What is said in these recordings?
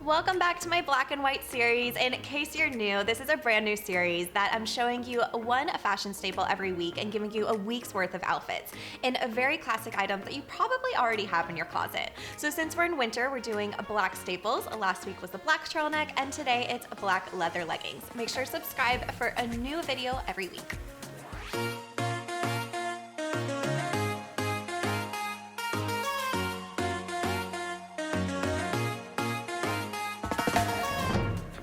Welcome back to my black and white series. In case you're new, this is a brand new series that I'm showing you one fashion staple every week and giving you a week's worth of outfits in a very classic item that you probably already have in your closet. So since we're in winter, we're doing black staples. Last week was the black turtleneck and today it's black leather leggings. Make sure to subscribe for a new video every week.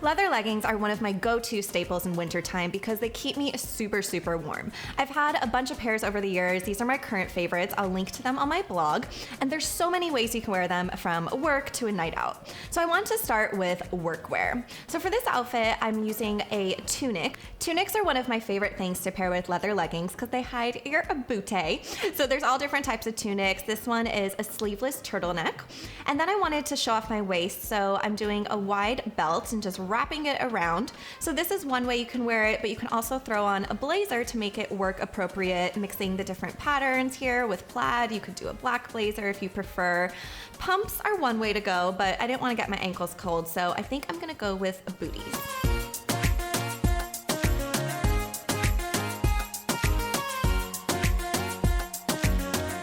Leather leggings are one of my go-to staples in wintertime because they keep me super warm. I've had a bunch of pairs over the years. These are my current favorites. I'll link to them on my blog. And there's so many ways you can wear them, from work to a night out. So I want to start with workwear. So for this outfit, I'm using a tunic. Tunics are one of my favorite things to pair with leather leggings because they hide your booty. So there's all different types of tunics. This one is a sleeveless turtleneck. And then I wanted to show off my waist, so I'm doing a wide belt and just wrapping it around. So this is one way you can wear it, but you can also throw on a blazer to make it work appropriate, mixing the different patterns here with plaid. You could do a black blazer if you prefer. Pumps are one way to go, but I didn't want to get my ankles cold, so I think I'm gonna go with booties.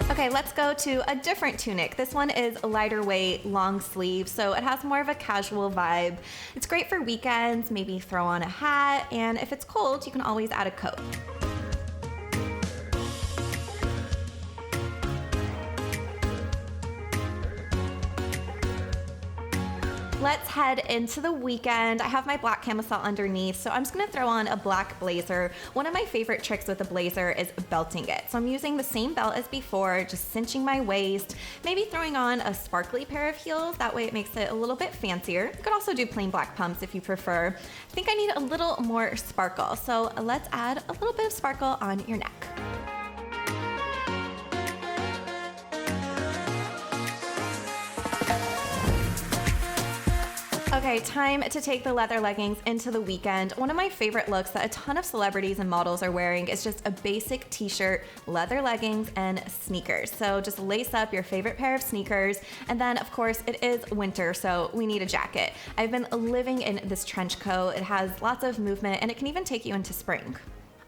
Okay, let's go to a different tunic. This one is a lighter weight, long sleeve, so it has more of a casual vibe. It's great for weekends, maybe throw on a hat, and if it's cold, you can always add a coat. Let's head into the weekend. I have my black camisole underneath, so I'm just gonna throw on a black blazer. One of my favorite tricks with a blazer is belting it. So I'm using the same belt as before, just cinching my waist, maybe throwing on a sparkly pair of heels. That way it makes it a little bit fancier. You could also do plain black pumps if you prefer. I think I need a little more sparkle, so let's add a little bit of sparkle on your neck. Okay, time to take the leather leggings into the weekend. One of my favorite looks that a ton of celebrities and models are wearing is just a basic t-shirt, leather leggings, and sneakers. So just lace up your favorite pair of sneakers. And then, of course, it is winter, so we need a jacket. I've been living in this trench coat. It has lots of movement, and it can even take you into spring.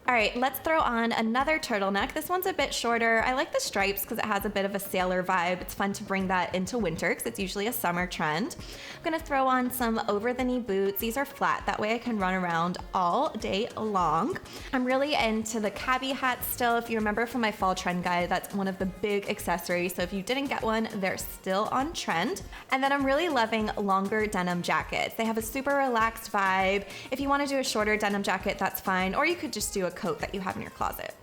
All right, let's throw on another turtleneck. This one's a bit shorter. I like the stripes because it has a bit of a sailor vibe. It's fun to bring that into winter because it's usually a summer trend. I'm gonna throw on some over-the-knee boots. These are flat, that way I can run around all day long. I'm really into the cabbie hat still. If you remember from my fall trend guide, that's one of the big accessories. So if you didn't get one, they're still on trend. And then I'm really loving longer denim jackets. They have a super relaxed vibe. If you wanna do a shorter denim jacket, that's fine, or you could just do a coat that you have in your closet.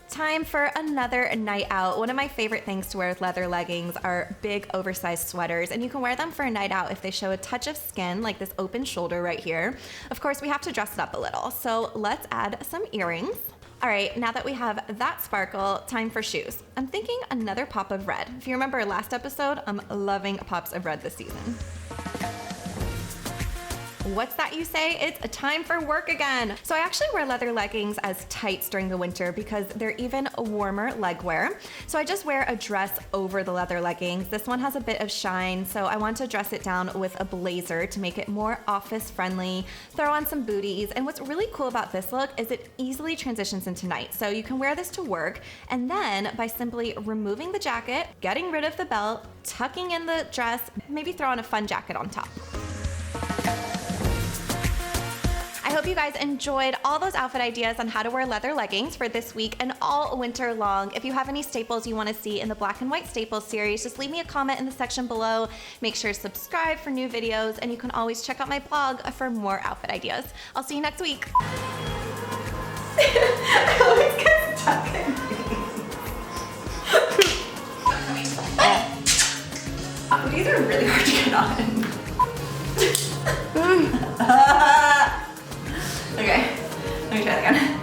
Time for another night out. One of my favorite things to wear with leather leggings are big oversized sweaters, and you can wear them for a night out if they show a touch of skin, like this open shoulder right here. Of course, we have to dress it up a little, so let's add some earrings. All right, now that we have that sparkle, time for shoes. I'm thinking another pop of red. If you remember last episode, I'm loving pops of red this season. What's that you say? It's a time for work again. So I actually wear leather leggings as tights during the winter because they're even warmer leg wear. So I just wear a dress over the leather leggings. This one has a bit of shine, so I want to dress it down with a blazer to make it more office friendly, throw on some booties. And what's really cool about this look is it easily transitions into night. So you can wear this to work, and then by simply removing the jacket, getting rid of the belt, tucking in the dress, maybe throw on a fun jacket on top. I hope you guys enjoyed all those outfit ideas on how to wear leather leggings for this week and all winter long. If you have any staples you want to see in the black and white staples series, just leave me a comment in the section below. Make sure to subscribe for new videos, and you can always check out my blog for more outfit ideas. I'll see you next week. I always get stuck in these. These are really hard to get on. Okay, let me try that again.